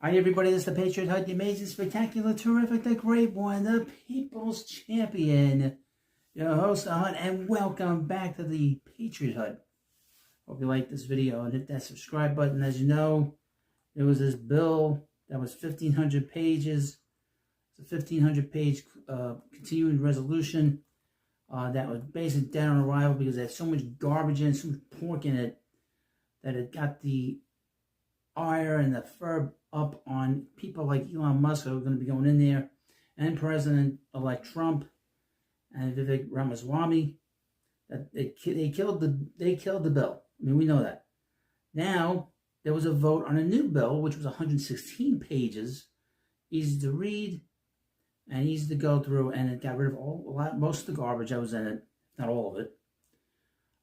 Hi everybody, this is the Patriot Hut, the amazing, spectacular, terrific, the great one, the people's champion, your host, the Hut, and welcome back to the Patriot Hut. Hope you like this video and hit that subscribe button. As you know, there was this bill that was 1,500 pages. It's a 1,500-page continuing resolution that was basically dead on arrival because it had so much garbage in it, so much pork in it, that it got the ire and the fur up on people like Elon Musk who are going to be going in there, and President-elect Trump and Vivek Ramaswamy. That they killed the bill. I mean, we know that. Now there was a vote on a new bill, which was 116 pages, easy to read and easy to go through, and it got rid of most of the garbage that was in it, not all of it.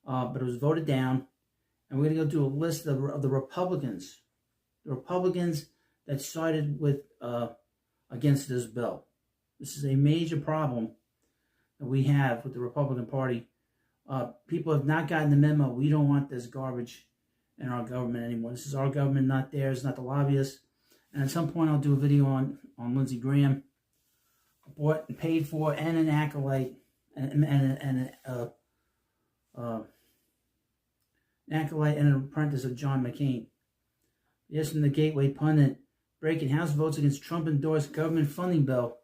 But it was voted down, and we're going to go through a list of the Republicans. The Republicans that sided with against this bill. This is a major problem that we have with the Republican Party. People have not gotten the memo. We don't want this garbage in our government anymore. This is our government, not theirs, not the lobbyists. And at some point, I'll do a video on Lindsey Graham, bought and paid for, and an acolyte, an acolyte and an apprentice of John McCain. Yes, from the Gateway Pundit, breaking House votes against Trump-endorsed government funding bill.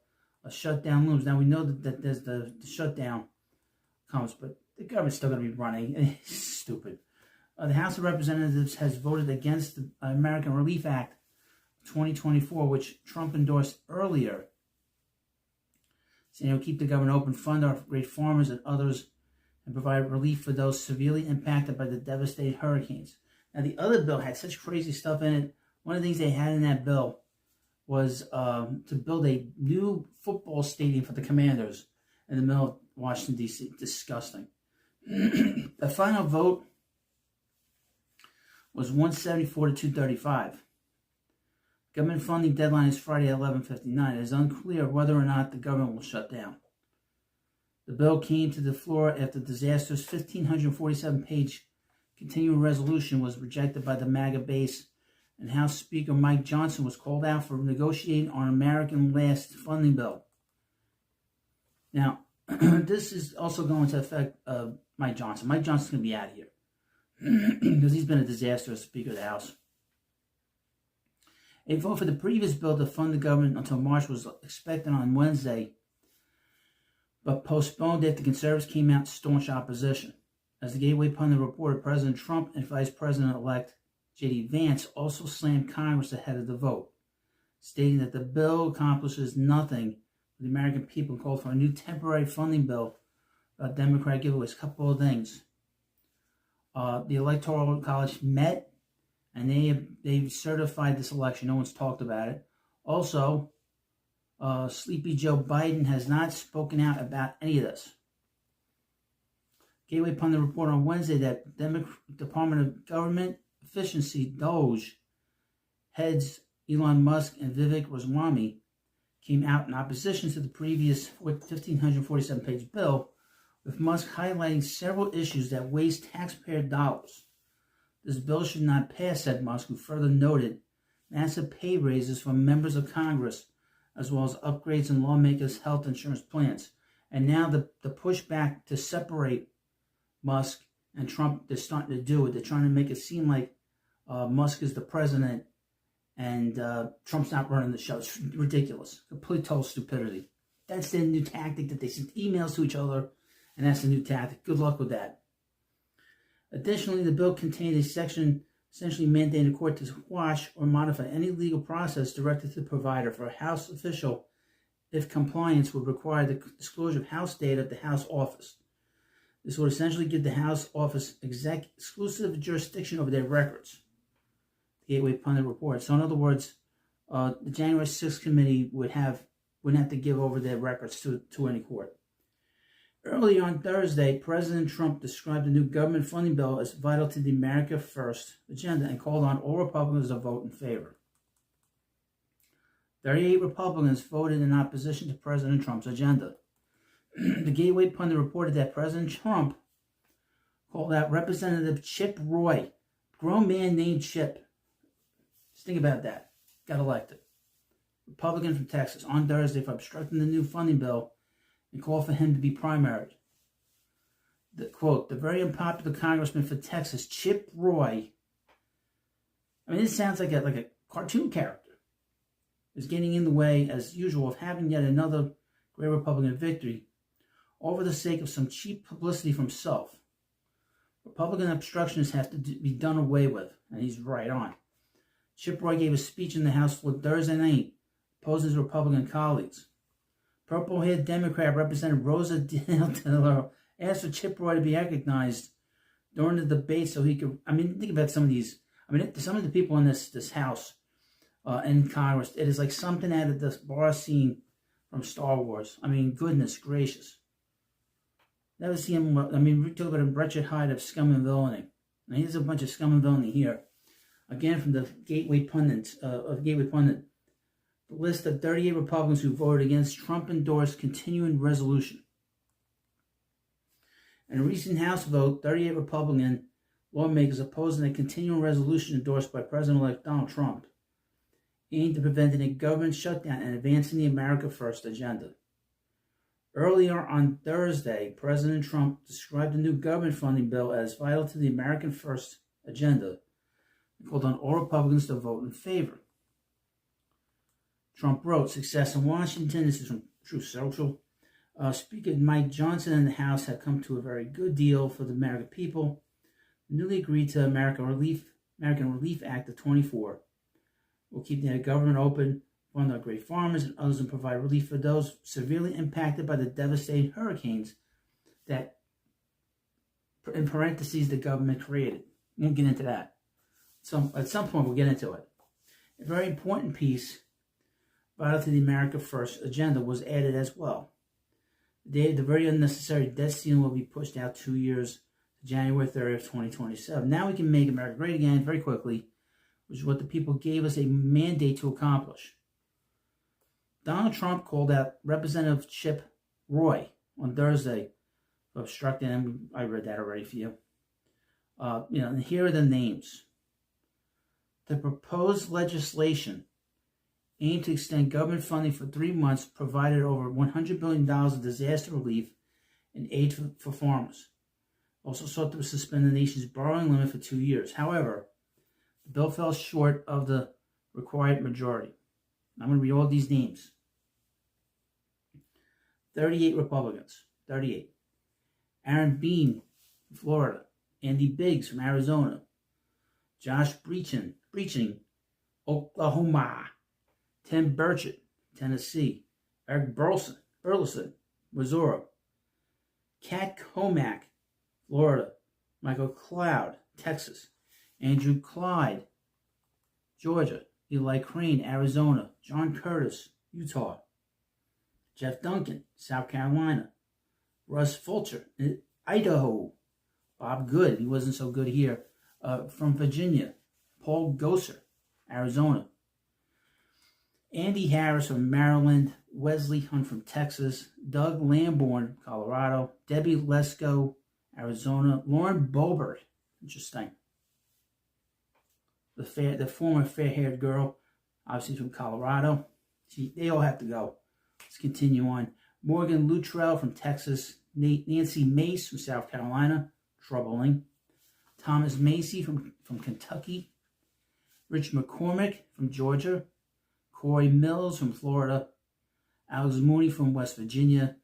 A shutdown looms. Now, we know that there's the shutdown comes, but the government's still going to be running. It's stupid. The House of Representatives has voted against the American Relief Act 2024, which Trump endorsed earlier, saying it will keep the government open, fund our great farmers and others, and provide relief for those severely impacted by the devastating hurricanes. Now, the other bill had such crazy stuff in it. One of the things they had in that bill was to build a new football stadium for the Commanders in the middle of Washington, D.C. Disgusting. The final vote was 174 to 235. Government funding deadline is Friday at 11:59. It is unclear whether or not the government will shut down. The bill came to the floor after the disastrous 1,547-page continuing resolution was rejected by the MAGA base, and House Speaker Mike Johnson was called out for negotiating on American Last funding bill. Now, this is also going to affect Mike Johnson. Mike Johnson's going to be out of here because he's been a disaster as Speaker of the House. A vote for the previous bill to fund the government until March was expected on Wednesday, but postponed after conservatives came out in staunch opposition. As the Gateway Pundit reported, President Trump and Vice President-elect J.D. Vance also slammed Congress ahead of the vote, stating that the bill accomplishes nothing for the American people and called for a new temporary funding bill about Democratic giveaways. A couple of things. The Electoral College met, and they certified this election. No one's talked about it. Also, Sleepy Joe Biden has not spoken out about any of this. Gateway Pundit reported on Wednesday that Department of Government Efficiency, DOGE, heads Elon Musk and Vivek Ramaswamy came out in opposition to the previous 1,547-page bill, with Musk highlighting several issues that waste taxpayer dollars. This bill should not pass, said Musk, who further noted massive pay raises from members of Congress, as well as upgrades in lawmakers' health insurance plans. And now the pushback to separate Musk and Trump, they're starting to do it. They're trying to make it seem like Musk is the president and Trump's not running the show. It's ridiculous. Complete total stupidity. That's their new tactic, that they send emails to each other, and that's the new tactic. Good luck with that. Additionally, the bill contained a section essentially mandating the court to quash or modify any legal process directed to the provider for a House official if compliance would require the disclosure of House data at the House office. This would essentially give the House office exclusive jurisdiction over their records, the Gateway Pundit reports. So in other words, the January 6th committee wouldn't have to give over their records to any court. Early on Thursday, President Trump described the new government funding bill as vital to the America First agenda and called on all Republicans to vote in favor. 38 Republicans voted in opposition to President Trump's agenda. The Gateway Pundit reported that President Trump called out Representative Chip Roy, grown man named Chip. Just think about that. got elected. Republican from Texas, on Thursday for obstructing the new funding bill and called for him to be primaried. Quote, the very unpopular congressman for Texas, Chip Roy, I mean, this sounds like a cartoon character, is getting in the way, as usual, of having yet another great Republican victory over the sake of some cheap publicity for himself. Republican obstructionists have to be done away with, and he's right on. Chip Roy gave a speech in the House floor Thursday night, opposing his Republican colleagues. Purple-haired Democrat Representative Rosa DeLillo asked for Chip Roy to be recognized during the debate so he could, I mean, think about some of these, some of the people in this House in Congress, it is like something out of this bar scene from Star Wars. I mean, goodness gracious. Never see him, we talk about a wretched hide of scum and villainy. Now, here's a bunch of scum and villainy here. Again, from the Gateway Pundit, the list of 38 Republicans who voted against Trump-endorsed continuing resolution. In a recent House vote, 38 Republican lawmakers opposing a continuing resolution endorsed by President-elect Donald Trump aimed at preventing a government shutdown and advancing the America First agenda. Earlier on Thursday, President Trump described the new government funding bill as vital to the American First agenda and called on all Republicans to vote in favor. Trump wrote, success in Washington, this is from Truth Social. Speaker Mike Johnson and the House have come to a very good deal for the American people. The newly agreed to American Relief Act of 24 will keep the government open, fund our great farmers and others, and provide relief for those severely impacted by the devastating hurricanes that, in parentheses, the government created. We won't get into that. At some point, we'll get into it. A very important piece vital to the America First agenda was added as well. The very unnecessary debt ceiling will be pushed out 2 years to January 30th, 2027. Now we can make America great again very quickly, which is what the people gave us a mandate to accomplish. Donald Trump called out Representative Chip Roy on Thursday for obstructing him. I read that already for you. And here are the names. The proposed legislation aimed to extend government funding for 3 months, provided over $100 billion of disaster relief and aid for farmers. Also sought to suspend the nation's borrowing limit for 2 years. However, the bill fell short of the required majority. I'm going to read all these names. 38 Republicans. 38. Aaron Bean from Florida. Andy Biggs from Arizona. Josh Breachin, Oklahoma. Tim Burchett, Tennessee. Eric Burleson, Missouri. Kat Comack, Florida. Michael Cloud, Texas. Andrew Clyde, Georgia. Eli Crane, Arizona. John Curtis, Utah. Jeff Duncan, South Carolina. Russ Fulcher, Idaho. Bob Good, he wasn't so good here, from Virginia. Paul Gosar, Arizona. Andy Harris from Maryland. Wesley Hunt from Texas. Doug Lamborn, Colorado. Debbie Lesko, Arizona. Lauren Boebert, interesting. The former fair-haired girl, obviously from Colorado. They all have to go. Let's continue on. Morgan Luttrell from Texas. Nancy Mace from South Carolina. Troubling. Thomas Macy from Kentucky. Rich McCormick from Georgia. Corey Mills from Florida. Alex Mooney from West Virginia.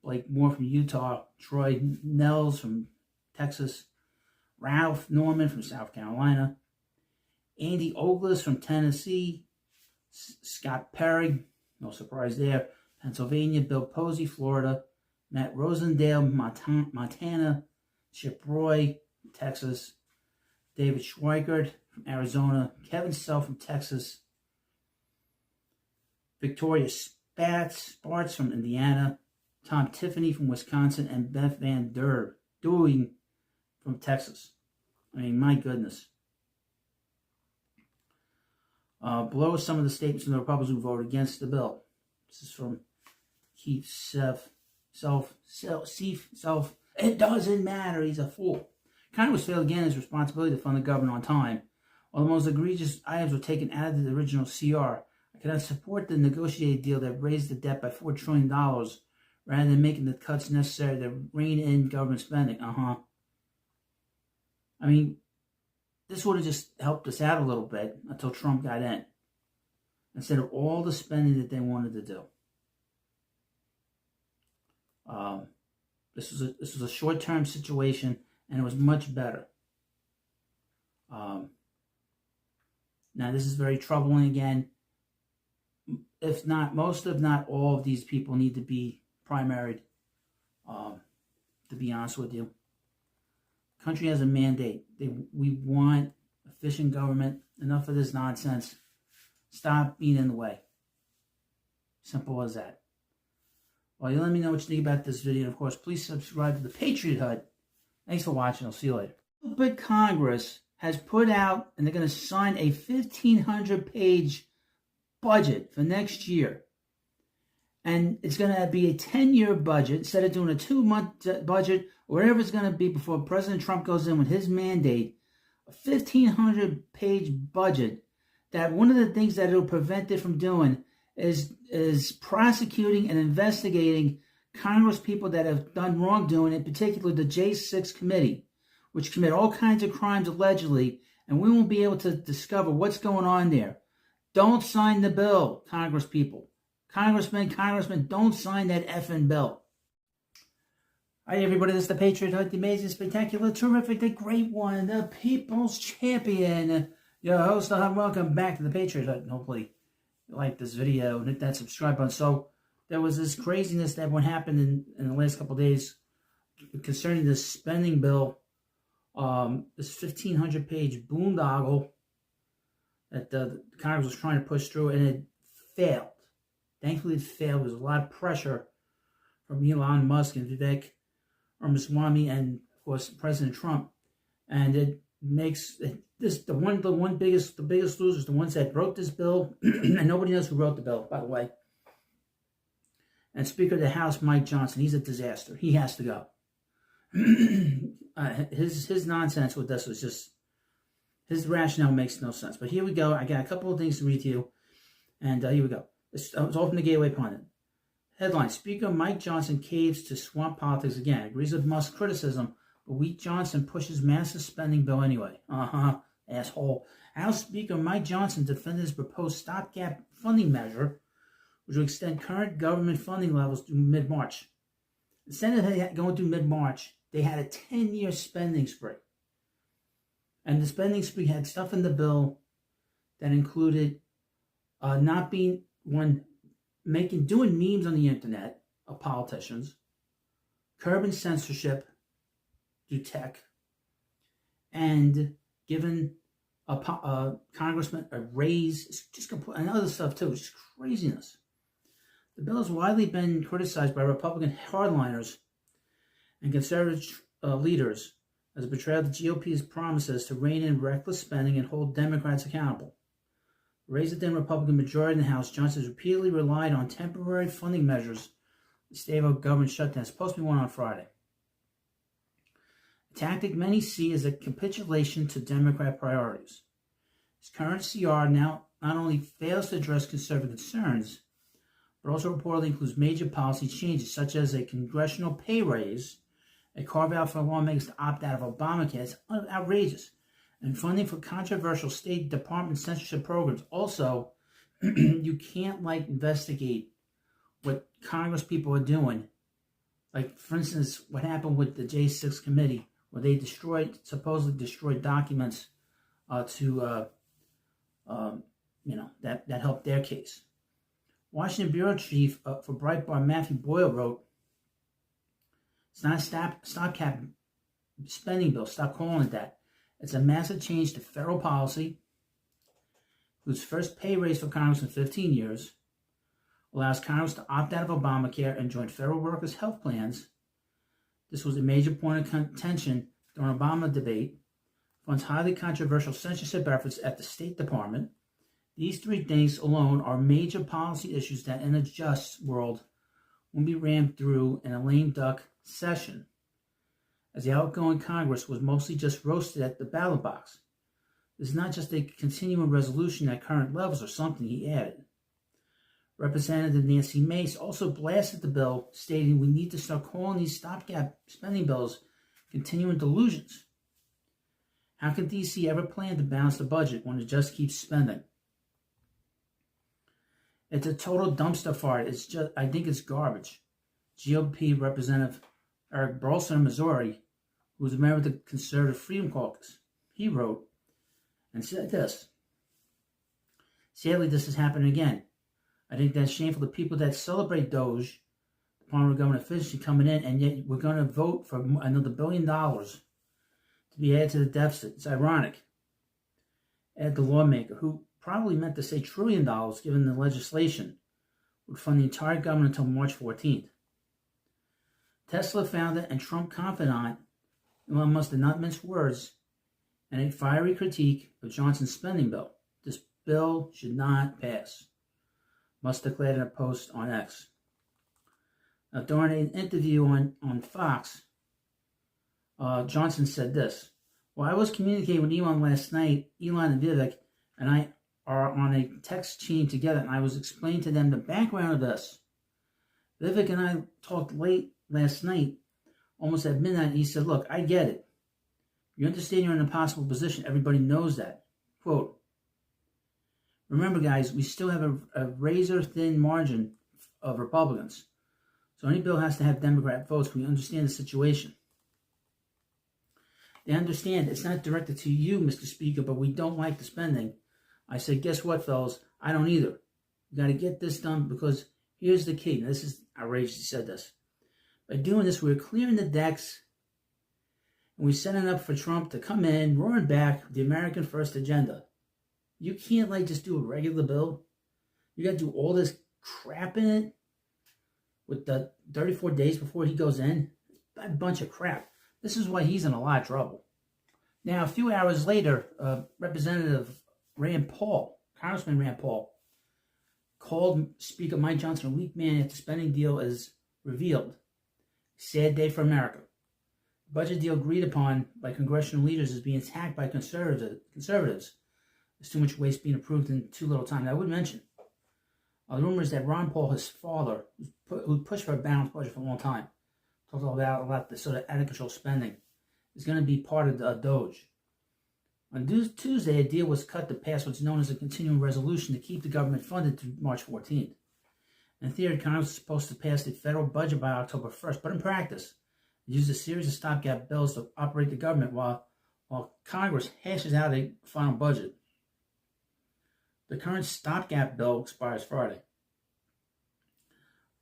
Blake Moore from Utah. Troy Nels from Texas. Ralph Norman from South Carolina. Andy Ogles from Tennessee. Scott Perry, no surprise there. Pennsylvania. Bill Posey, Florida. Matt Rosendale, Montana. Chip Roy, Texas. David Schweikert from Arizona. Kevin Self from Texas. Victoria Spartz from Indiana. Tom Tiffany from Wisconsin. And Beth Van Der Doing from Texas. I mean, my goodness. Below are some of the statements from the Republicans who voted against the bill. This is from Keith Self. It doesn't matter. He's a fool. Congress failed again his responsibility to fund the government on time, While the most egregious items were taken out of the original CR, I cannot support the negotiated deal that raised the debt by $4 trillion rather than making the cuts necessary to rein in government spending. I mean, this would have just helped us out a little bit until Trump got in, instead of all the spending that they wanted to do. This was a short-term situation, and it was much better. Now, this is very troubling again. If not, most if not all of these people need to be primaried, to be honest with you. The country has a mandate. We want efficient government. Enough of this nonsense. Stop being in the way. Simple as that. Well, you let me know what you think about this video. And, of course, please subscribe to the Patriot Hut. Thanks for watching. I'll see you later. But Congress has put out, and they're going to sign a 1,500-page budget for next year. And it's going to be a 10-year budget instead of doing a 2-month budget or whatever it's going to be before President Trump goes in with his mandate. A 1,500-page budget that one of the things that it'll prevent it from doing is prosecuting and investigating Congress people that have done wrongdoing, in particular the J6 committee, which commit all kinds of crimes allegedly, and we won't be able to discover what's going on there. Don't sign the bill, Congress people. Congressmen, don't sign that effing bill. Hi, everybody. This is the Patriot Hut, the amazing, spectacular, terrific, the great one, the people's champion, your host. Welcome back to the Patriot Hut. And hopefully you like this video and hit that subscribe button. So there was this craziness that what happened in the last couple of days concerning this spending bill, this 1,500-page boondoggle that the Congress was trying to push through, and it failed. Thankfully, it failed. There was a lot of pressure from Elon Musk and Vivek Ramaswamy and, of course, President Trump, and it makes this the biggest losers, the ones that wrote this bill, and nobody knows who wrote the bill, by the way. And Speaker of the House, Mike Johnson, he's a disaster. He has to go. His nonsense with this was just, his rationale makes no sense. But here we go. I got a couple of things to read to you, and here we go. It's all from the Gateway Pundit. Headline: Speaker Mike Johnson caves to swamp politics again. Agrees with Musk's criticism, but weak Johnson pushes massive spending bill anyway. Asshole. House Speaker Mike Johnson defended his proposed stopgap funding measure, which will extend current government funding levels through mid-March. Instead of going through mid-March, they had a 10-year spending spree. And the spending spree had stuff in the bill that included doing memes on the internet of politicians, curbing censorship through tech, and giving a congressman a raise, and other stuff too. It's just craziness. The bill has widely been criticized by Republican hardliners and conservative leaders as a betrayal of the GOP's promises to rein in reckless spending and hold Democrats accountable. Raised within Republican majority in the House, Johnson has repeatedly relied on temporary funding measures to stave off government shutdown. It's supposed to be one on Friday. A tactic many see as a capitulation to Democrat priorities. His current CR now not only fails to address conservative concerns, but also reportedly includes major policy changes, such as a congressional pay raise, a carve-out for lawmakers to opt out of Obamacare. It's outrageous. And funding for controversial State Department censorship programs. Also, you can't, investigate what Congress people are doing. Like, for instance, what happened with the J6 committee, where they supposedly destroyed documents that helped their case. Washington Bureau Chief for Breitbart, Matthew Boyle, wrote, "It's not a stopgap spending bill. Stop calling it that. It's a massive change to federal policy, whose first pay raise for Congress in 15 years, allows Congress to opt out of Obamacare and join federal workers' health plans. This was a major point of contention during Obama debate, funds highly controversial censorship efforts at the State Department. These three things alone are major policy issues that in a just world won't be rammed through in a lame duck session, as the outgoing Congress was mostly just roasted at the ballot box. This is not just a continuing resolution at current levels or something, he added. Representative Nancy Mace also blasted the bill, stating we need to start calling these stopgap spending bills continuing delusions. How can D.C. ever plan to balance the budget when it just keeps spending? It's a total dumpster fire. I think it's garbage. GOP Representative Eric Burlson of Missouri, who was a member of the Conservative Freedom Caucus, he wrote and said this. Sadly, this is happening again. I think that's shameful. The people that celebrate Doge, Department of Government efficiency coming in, and yet we're going to vote for another $1 billion to be added to the deficit. It's ironic. Add the lawmaker, who probably meant to say $1 trillion given the legislation, would fund the entire government until March 14th. Tesla founder and Trump confidant Elon Musk did not mince words and a fiery critique of Johnson's spending bill. This bill should not pass, Musk declared in a post on X. Now, during an interview on Fox, Johnson said this. Well, I was communicating with Elon last night. Elon and Vivek and I are on a text chain together, and I was explaining to them the background of this. Vivek and I talked late last night, almost at midnight, and he said, look, I get it. You understand you're in an impossible position. Everybody knows that. Quote, remember, guys, we still have a razor-thin margin of Republicans. So any bill has to have Democrat votes. We understand the situation. They understand it's not directed to you, Mr. Speaker, but we don't like the spending. I said, guess what, fellas? I don't either. We got to get this done because here's the key. Now, this is outrageous. He said this. By doing this, we're clearing the decks and we're setting up for Trump to come in, roaring back with the American First agenda. You can't just do a regular bill. You got to do all this crap in it with the 34 days before he goes in. A bunch of crap. This is why he's in a lot of trouble. Now, a few hours later, Representative Rand Paul, Congressman Rand Paul, called Speaker Mike Johnson a weak man after the spending deal is revealed. Sad day for America. The budget deal agreed upon by congressional leaders is being attacked by conservatives. There's too much waste being approved in too little time. I would mention the rumors that Ron Paul, his father, who pushed for a balanced budget for a long time, talked about the sort of out-of-control spending, is going to be part of the Doge. On Tuesday, a deal was cut to pass what's known as a continuing resolution to keep the government funded through March 14th. In theory, Congress is supposed to pass the federal budget by October 1st, but in practice, it used a series of stopgap bills to operate the government while Congress hashes out a final budget. The current stopgap bill expires Friday.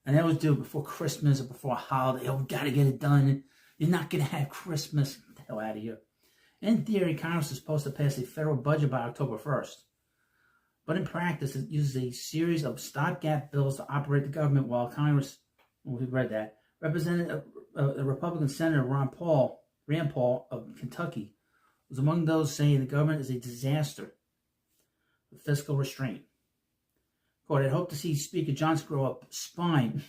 And that was due before Christmas or before a holiday. Oh, we got to get it done. You're not going to have Christmas. Get the hell out of here. In theory, Congress is supposed to pass a federal budget by October 1st. But in practice, it uses a series of stopgap bills to operate the government while Congress, well, we read that, Representative Republican Senator Rand Paul of Kentucky was among those saying the government is a disaster with fiscal restraint. Quote, I'd hope to see Speaker Johnson grow up spine,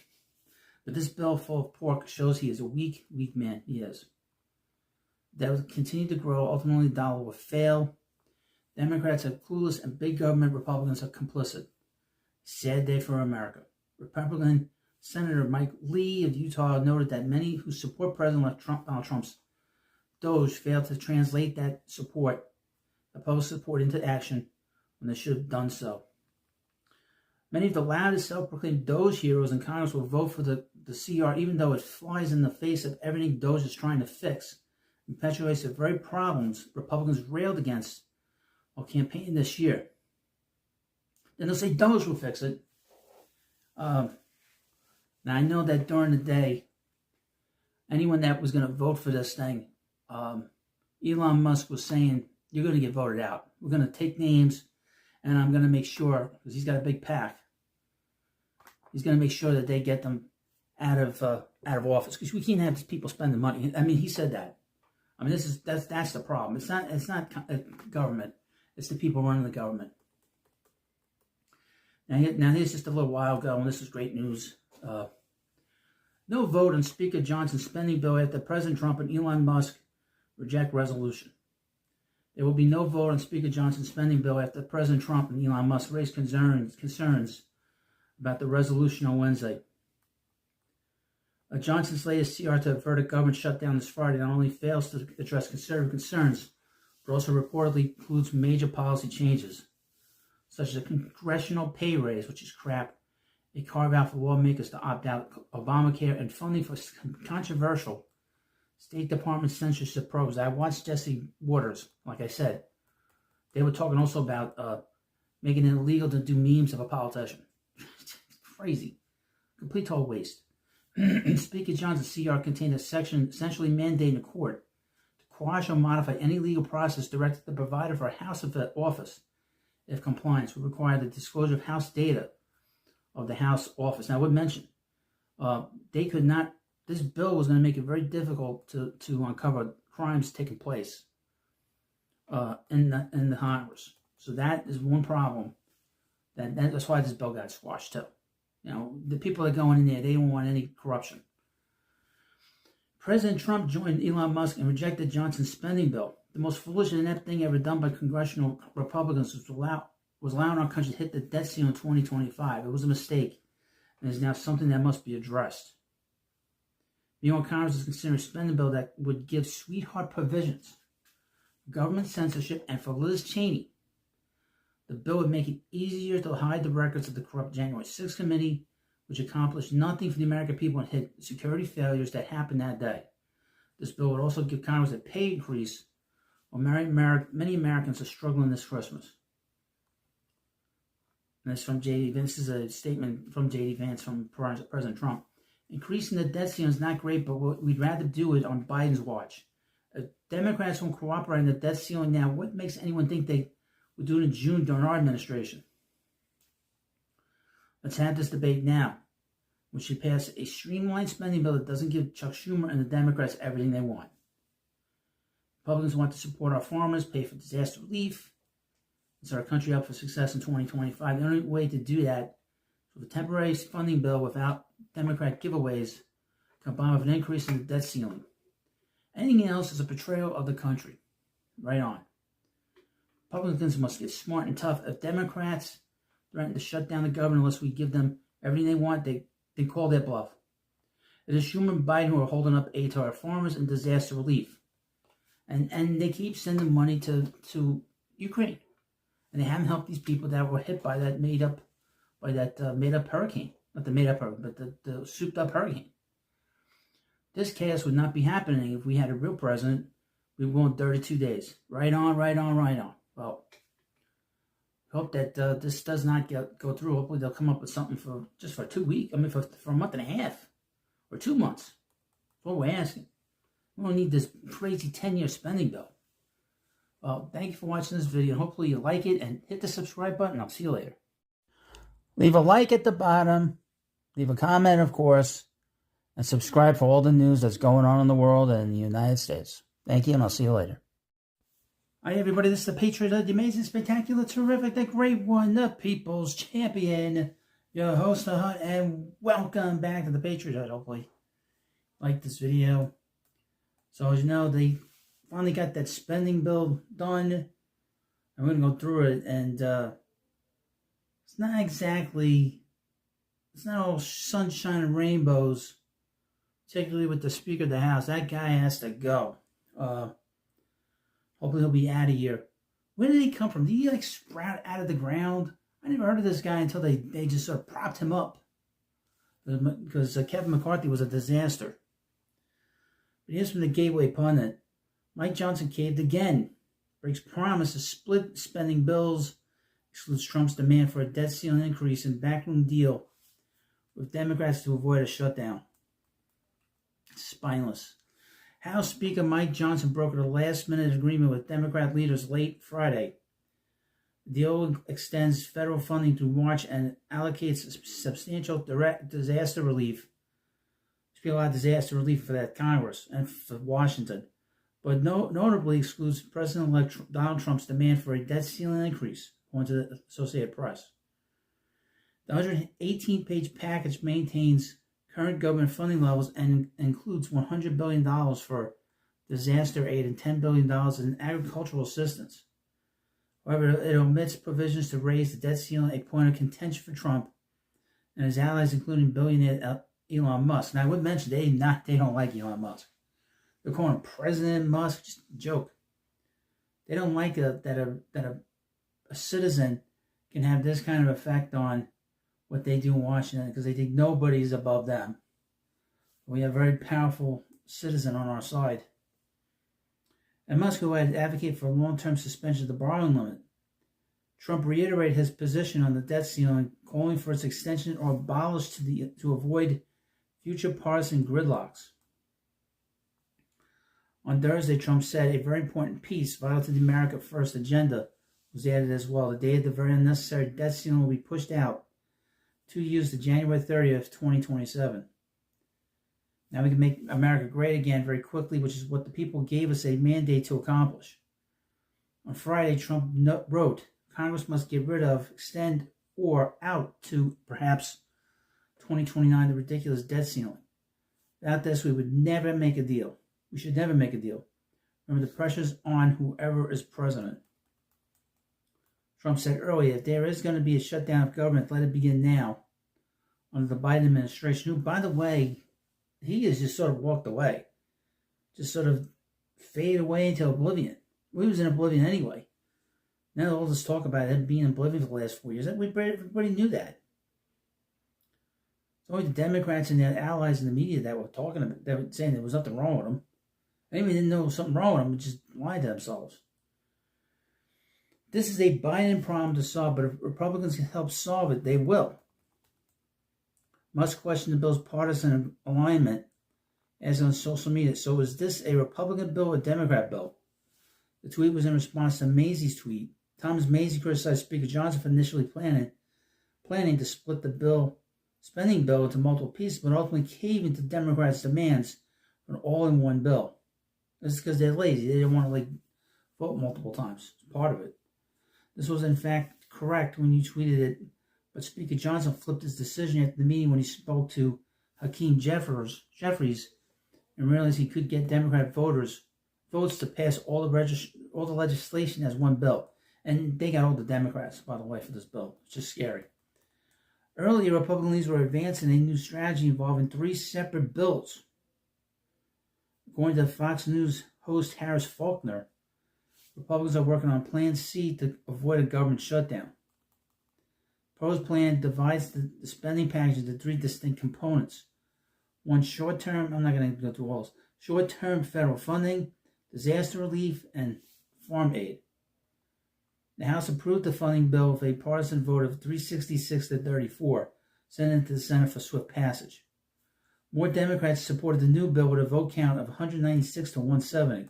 but this bill full of pork shows he is a weak man. He is. That will continue to grow. Ultimately, the dollar will fail. Democrats are clueless and big government Republicans are complicit. Sad day for America. Republican Senator Mike Lee of Utah noted that many who support President Donald Trump's Doge failed to translate that opposed support into action when they should have done so. Many of the loudest self-proclaimed Doge heroes in Congress will vote for the CR even though it flies in the face of everything Doge is trying to fix and perpetuates the very problems Republicans railed against while campaigning this year. Then they'll say Doge will fix it. Now I know that during the day, anyone that was going to vote for this thing, Elon Musk was saying, you're going to get voted out. We're going to take names, and I'm going to make sure, because he's got a big pack, he's going to make sure that they get them out of office, because we can't have these people spending money. I mean, he said that. I mean, that's the problem. It's not government. It's the people running the government. Now here's just a little while ago, and this is great news. No vote on Speaker Johnson's spending bill after President Trump and Elon Musk reject resolution. There will be no vote on Speaker Johnson's spending bill after President Trump and Elon Musk raised concerns about the resolution on Wednesday. Johnson's latest CR to avert a government shutdown this Friday not only fails to address conservative concerns, but also reportedly includes major policy changes, such as a congressional pay raise, which is crap, a carve-out for lawmakers to opt out of Obamacare, and funding for controversial State Department censorship programs. I watched Jesse Waters, like I said. They were talking also about making it illegal to do memes of a politician. Crazy. Complete total waste. Speaker Johnson's CR contained a section essentially mandating the court to quash or modify any legal process directed to the provider for a House office if compliance would require the disclosure of House data of the House office. Now, I would mention, they could not, this bill was going to make it very difficult to uncover crimes taking place in the Congress. So that is one problem. That's why this bill got squashed too. You know, the people that are going in there, they don't want any corruption. President Trump joined Elon Musk and rejected Johnson's spending bill. The most foolish and inept thing ever done by congressional Republicans was allowing our country to hit the debt ceiling in 2025. It was a mistake, and is now something that must be addressed. Meanwhile, Congress is considering a spending bill that would give sweetheart provisions, government censorship, and for Liz Cheney, the bill would make it easier to hide the records of the corrupt January 6th committee, which accomplished nothing for the American people and hid security failures that happened that day. This bill would also give Congress a pay increase, while many Americans are struggling this Christmas. And this from J.D. Vance. This is a statement from J.D. Vance from President Trump. Increasing the debt ceiling is not great, but we'd rather do it on Biden's watch. If Democrats won't cooperate on the debt ceiling now, what makes anyone think they would do it in June during our administration? Let's have this debate now. We should pass a streamlined spending bill that doesn't give Chuck Schumer and the Democrats everything they want. Republicans want to support our farmers, pay for disaster relief, and set our country up for success in 2025. The only way to do that is with a temporary funding bill without Democrat giveaways, combined with an increase in the debt ceiling. Anything else is a betrayal of the country. Right on. Republicans must get smart and tough. If Democrats threaten to shut down the government unless we give them everything they want, they call their bluff. It is Schumer and Biden who are holding up aid to our farmers and disaster relief. And they keep sending money to Ukraine. And they haven't helped these people that were hit by that made up hurricane. Not the made up hurricane, but the souped up hurricane. This chaos would not be happening if we had a real president. We won 32 days. Right on, right on, right on. Well, hope that this does not go through. Hopefully they'll come up with something for 2 weeks. I mean, for a month and a half or 2 months. That's what we're asking. We don't need this crazy 10-year spending bill. Well, thank you for watching this video. Hopefully you like it and hit the subscribe button. I'll see you later. Leave a like at the bottom. Leave a comment, of course. And subscribe for all the news that's going on in the world and in the United States. Thank you, and I'll see you later. Hi, everybody. This is the Patriot, the amazing, spectacular, terrific, the great one, the people's champion, your host, the Hut, and welcome back to the Patriot Hut. Hopefully, like this video. So, as you know, they finally got that spending bill done. I'm going to go through it, and it's not all sunshine and rainbows, particularly with the Speaker of the House. That guy has to go. Hopefully he'll be out of here. Where did he come from? Did he sprout out of the ground? I never heard of this guy until they just sort of propped him up. Because Kevin McCarthy was a disaster. But here's from the Gateway Pundit. Mike Johnson caved again. Breaks promise to split spending bills. Excludes Trump's demand for a debt ceiling increase and backroom deal with Democrats to avoid a shutdown. Spineless. House Speaker Mike Johnson brokered a last-minute agreement with Democrat leaders late Friday. The deal extends federal funding through March and allocates substantial direct disaster relief. There's a lot of disaster relief for that Congress and for Washington, but notably excludes President-elect Donald Trump's demand for a debt ceiling increase, according to the Associated Press. The 118-page package maintains current government funding levels and includes $100 billion for disaster aid and $10 billion in agricultural assistance. However, it omits provisions to raise the debt ceiling, a point of contention for Trump and his allies, including billionaire Elon Musk. Now, I would mention they don't like Elon Musk. They're calling him President Musk, just a joke. They don't like that a citizen can have this kind of effect on what they do in Washington because they think nobody is above them. We have a very powerful citizen on our side. And Musk, who had advocated for a long-term suspension of the borrowing limit, Trump reiterated his position on the debt ceiling, calling for its extension or abolished to avoid future partisan gridlocks. On Thursday, Trump said a very important piece, vital to the America First agenda, was added as well. The date of the very unnecessary debt ceiling will be pushed out 2 years to January 30th, 2027. Now we can make America great again very quickly, which is what the people gave us a mandate to accomplish. On Friday, Trump wrote, Congress must get rid of, extend, or out to perhaps 2029 the ridiculous debt ceiling. Without this, we would never make a deal. We should never make a deal. Remember, the pressure's on whoever is president. Trump said earlier, if there is going to be a shutdown of government, let it begin now under the Biden administration, who, by the way, he has just sort of walked away. Just sort of faded away into oblivion. Well, he was in oblivion anyway. Now all this talk about him being in oblivion for the last 4 years, everybody knew that. It's only the Democrats and their allies in the media that were talking about, that were saying there was nothing wrong with him. Anybody didn't know there was something wrong with him, but just lied to themselves. This is a Biden problem to solve, but if Republicans can help solve it, they will. Musk questioned the bill's partisan alignment as on social media. So is this a Republican bill or a Democrat bill? The tweet was in response to Mazzei's tweet. Thomas Mazzei criticized Speaker Johnson for initially planning to split the spending bill into multiple pieces, but ultimately caving to Democrats' demands for an all-in-one bill. This is because they're lazy. They didn't want to vote multiple times. It's part of it. This was in fact correct when you tweeted it, but Speaker Johnson flipped his decision after the meeting when he spoke to Hakeem Jeffries and realized he could get Democrat votes to pass all the legislation as one bill. And they got all the Democrats, by the way, for this bill. It's just scary. Earlier, Republican leaders were advancing a new strategy involving 3 separate bills. According to Fox News host Harris Faulkner, Republicans are working on Plan C to avoid a government shutdown. The proposed plan divides the spending package into 3 distinct components. One short-term, I'm not going to go through all this, short-term federal funding, disaster relief, and farm aid. The House approved the funding bill with a partisan vote of 366 to 34, sending it to the Senate for swift passage. More Democrats supported the new bill with a vote count of 196 to 170.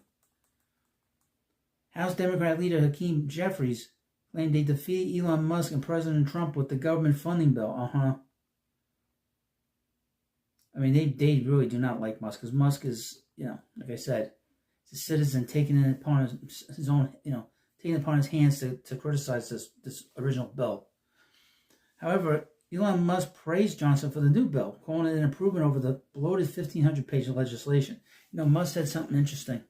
House Democrat leader Hakeem Jeffries claimed they defeated Elon Musk and President Trump with the government funding bill. I mean, they really do not like Musk, because Musk is, like I said, he's a citizen taking it upon his own, taking it upon his hands to criticize this original bill. However, Elon Musk praised Johnson for the new bill, calling it an improvement over the bloated 1,500-page legislation. Musk said something interesting.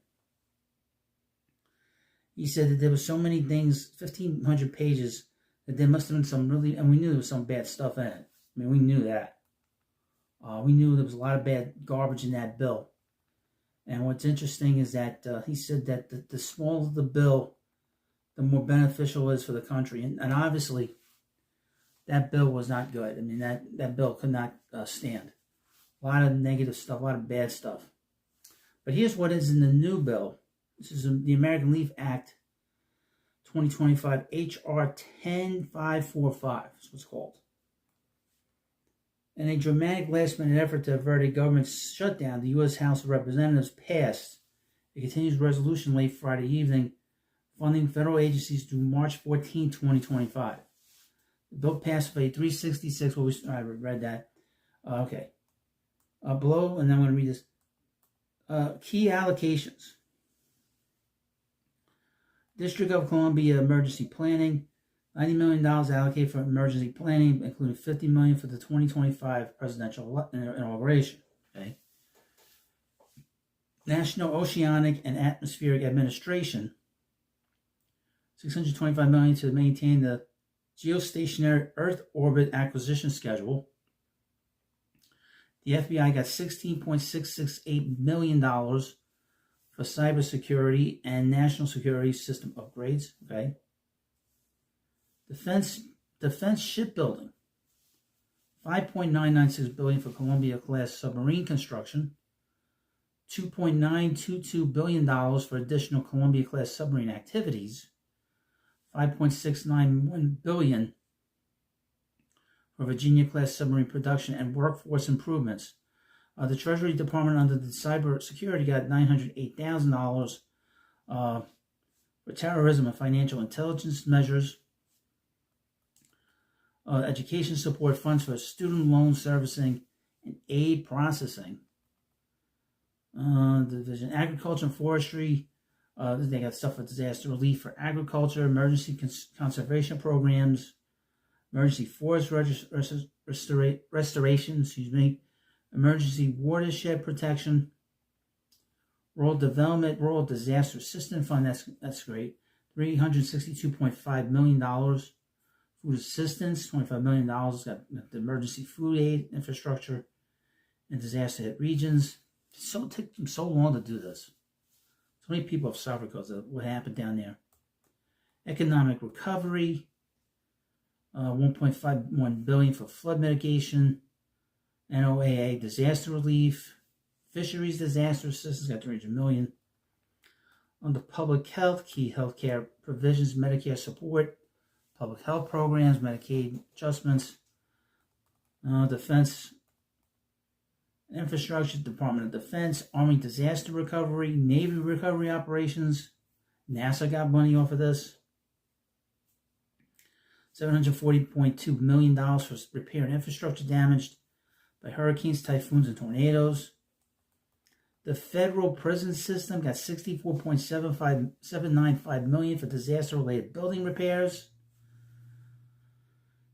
He said that there were so many things, 1,500 pages, that there must have been some really, and we knew there was some bad stuff in it. I mean, we knew that. We knew there was a lot of bad garbage in that bill. And what's interesting is that he said that the smaller the bill, the more beneficial it is for the country. And obviously, that bill was not good. I mean, that bill could not stand. A lot of negative stuff, a lot of bad stuff. But here's what is in the new bill. This is the American Leave Act 2025, H.R. 10545, is what's called. In a dramatic last-minute effort to avert a government shutdown, the U.S. House of Representatives passed a continuous resolution late Friday evening funding federal agencies through March 14, 2025. The bill passed with a 366. I read that. Okay. Below, and then I'm going to read this. Key allocations. District of Columbia Emergency Planning, $90 million allocated for emergency planning, including $50 million for the 2025 presidential inauguration. Okay. National Oceanic and Atmospheric Administration, $625 million to maintain the geostationary Earth orbit acquisition schedule. The FBI got $16.668 million for cybersecurity and national security system upgrades. Okay. Defense shipbuilding, $5.996 billion for Columbia-class submarine construction, $2.922 billion for additional Columbia-class submarine activities, $5.691 billion for Virginia-class submarine production and workforce improvements. The Treasury Department under the cybersecurity got $908,000 for terrorism and financial intelligence measures. Education support funds for student loan servicing and aid processing. Division Agriculture and Forestry. They got stuff for disaster relief for agriculture, emergency conservation programs, emergency forest restoration, emergency watershed protection, rural development, rural disaster assistance fund. That's great. $362.5 million. Food assistance, $25 million. Got the emergency food aid infrastructure in disaster hit regions. It took them so long to do this. So many people have suffered because of what happened down there. Economic recovery, $1.51 billion for flood mitigation, NOAA disaster relief, fisheries disaster assistance got $300 million. Under public health, key healthcare provisions, Medicare support, public health programs, Medicaid adjustments, defense infrastructure, Department of Defense, Army disaster recovery, Navy recovery operations. NASA got money off of this. $740.2 million for repair and infrastructure damaged by hurricanes, typhoons, and tornadoes. The federal prison system got $64.795 million for disaster-related building repairs.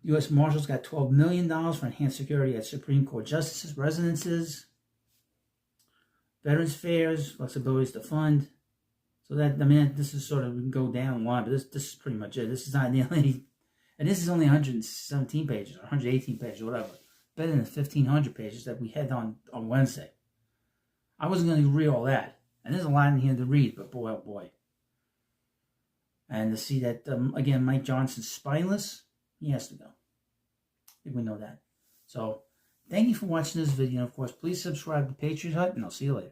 U.S. Marshals got $12 million for enhanced security at Supreme Court justices' residences. Veterans fairs, flexibilities to fund. So that, I mean, this is sort of, we can go down one, but this is pretty much it. This is not nearly, and this is only 117 pages, or 118 pages, or whatever. Better than the 1,500 pages that we had on Wednesday. I wasn't going to read all that. And there's a lot in here to read, but boy, oh boy. And to see that, again, Mike Johnson's spineless, he has to go. I think we know that. So, thank you for watching this video. And of course, please subscribe to Patriot Hut, and I'll see you later.